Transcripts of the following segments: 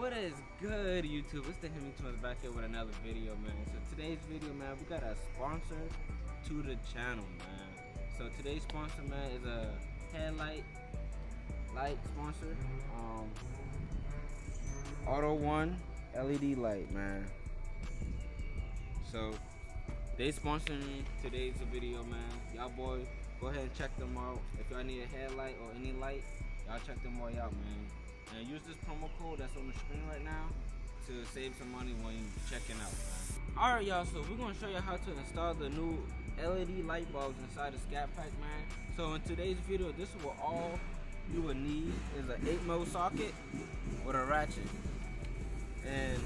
What is good, YouTube? It's the HemiTwinz back here with another video, man. So today's video, man, we got a sponsor to the channel, man. So today's sponsor, man, is a Headlight sponsor. Auto One LED light, man. So they sponsoring today's video, man. Y'all boys, go ahead and check them out. If y'all need a headlight or any light, y'all check them all out, man. And use this promo code that's on the screen right now to save some money when you checking out, man. Alright, y'all, so we're gonna show you how to install the new LED light bulbs inside the scat pack, man. So in today's video, this is what all you will need is an 8mm socket with a ratchet. And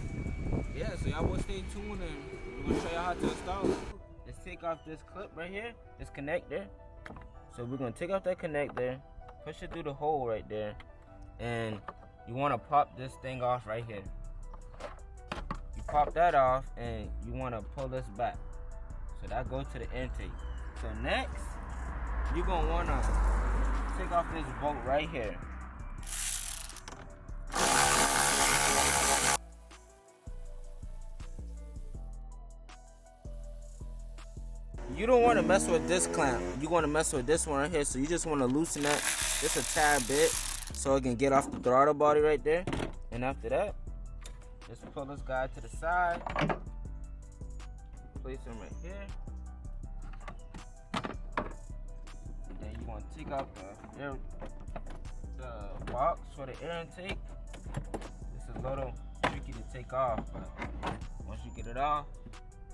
yeah, so y'all will stay tuned and we're gonna show you how to install it. Let's take off this clip right here, this connector. So we're gonna take off that connector, push it through the hole right there, and you want to pop this thing off right here. You pop that off and you want to pull this back, so that goes to the intake. So next you're gonna want to take off this bolt right here. You don't want to mess with this clamp. You want to mess with this one right here. So you just want to loosen that just a tad bit so it can get off the throttle body right there. And after that, just pull this guy to the side. Place him right here. And then you want to take out the box for the air intake. It's a little tricky to take off, but once you get it off,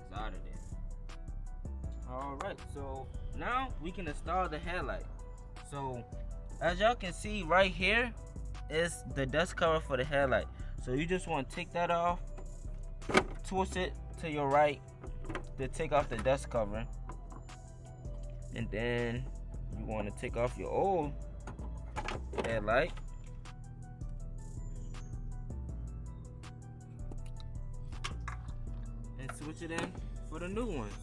it's out of there. Alright, so now we can install the headlight. So as y'all can see right here is the dust cover for the headlight. So you just want to take that off, twist it to your right to take off the dust cover, and then you want to take off your old headlight. And switch it in for the new ones.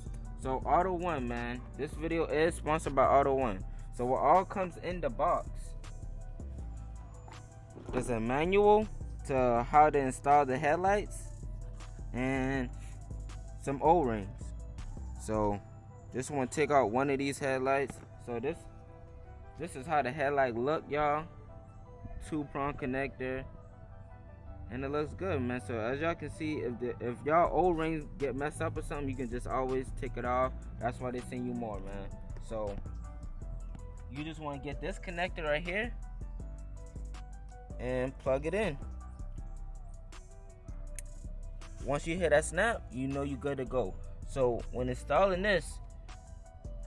So Auto One, man, this video is sponsored by Auto One. So what all comes in the box is a manual to how to install the headlights and some O-rings. So just want to take out one of these headlights. So this is how the headlight look, y'all. 2-prong connector, and it looks good, man. So as y'all can see, if y'all O-rings get messed up or something, you can just always take it off. That's why they send you more, man. So you just want to get this connector right here and plug it in. Once you hear that snap, you know you're good to go. So when installing this,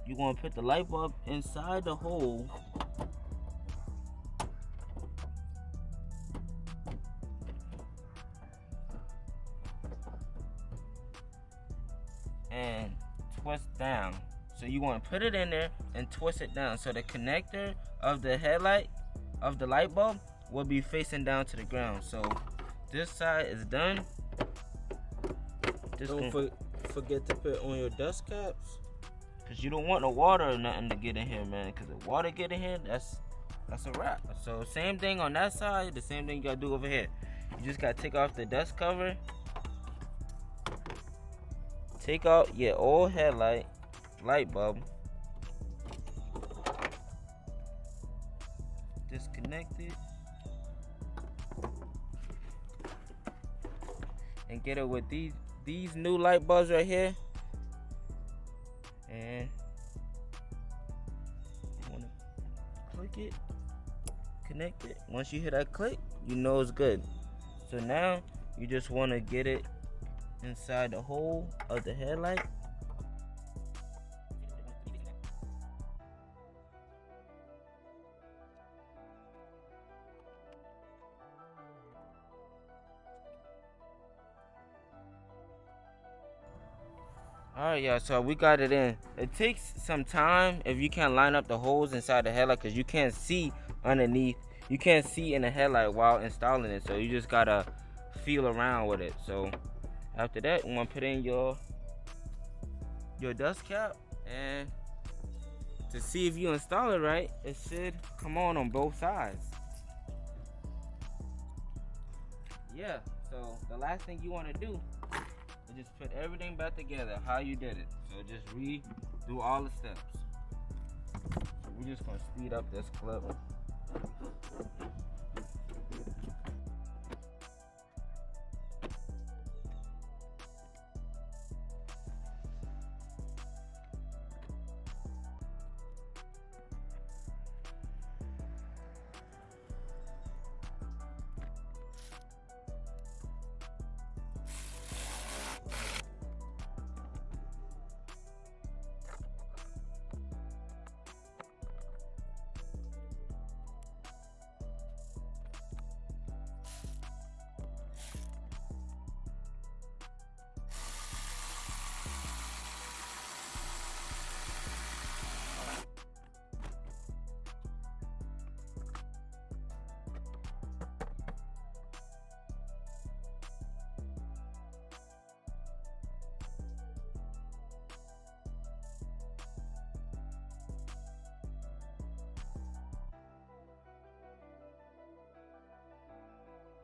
you're going to put the light bulb inside the hole and twist down. So you want to put it in there and twist it down so the connector of the headlight of the light bulb will be facing down to the ground. So this side is done. Don't forget to put on your dust caps, because you don't want no water or nothing to get in here, man. Because if water get in here, that's a wrap. So same thing on that side, the same thing you gotta do over here. You just gotta take off the dust cover, take out your old headlight light bulb, disconnect it, and get it with these new light bulbs right here. And you want to click it, connect it. Once you hear that click, you know it's good. So now you just want to get it inside the hole of the headlight. Alright, y'all, so we got it in. It takes some time if you can't line up the holes inside the headlight, because you can't see underneath. You can't see in the headlight while installing it, so you just gotta feel around with it. So after that, you want to put in your dust cap, and to see if you install it right, it should come on both sides. yeah, so the last thing you want to do is just put everything back together how you did it. So just redo all the steps. So we're just gonna speed up this clip.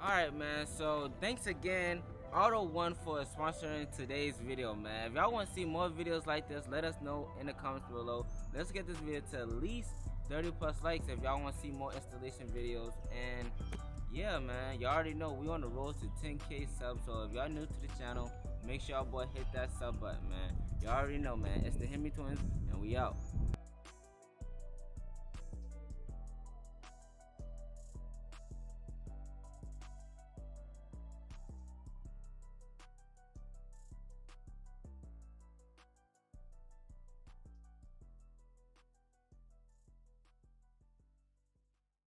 Alright, man, so thanks again 𝑘𝙤𝗏 for sponsoring today's video, man. If y'all want to see more videos like this, let us know in the comments below. Let's get this video to at least 30+ likes if y'all want to see more installation videos. And yeah, man, y'all already know we on the road to 10K subs, so if y'all new to the channel, make sure y'all boy hit that sub button, man. Y'all already know, man. It's the HemiTwinz, and we out.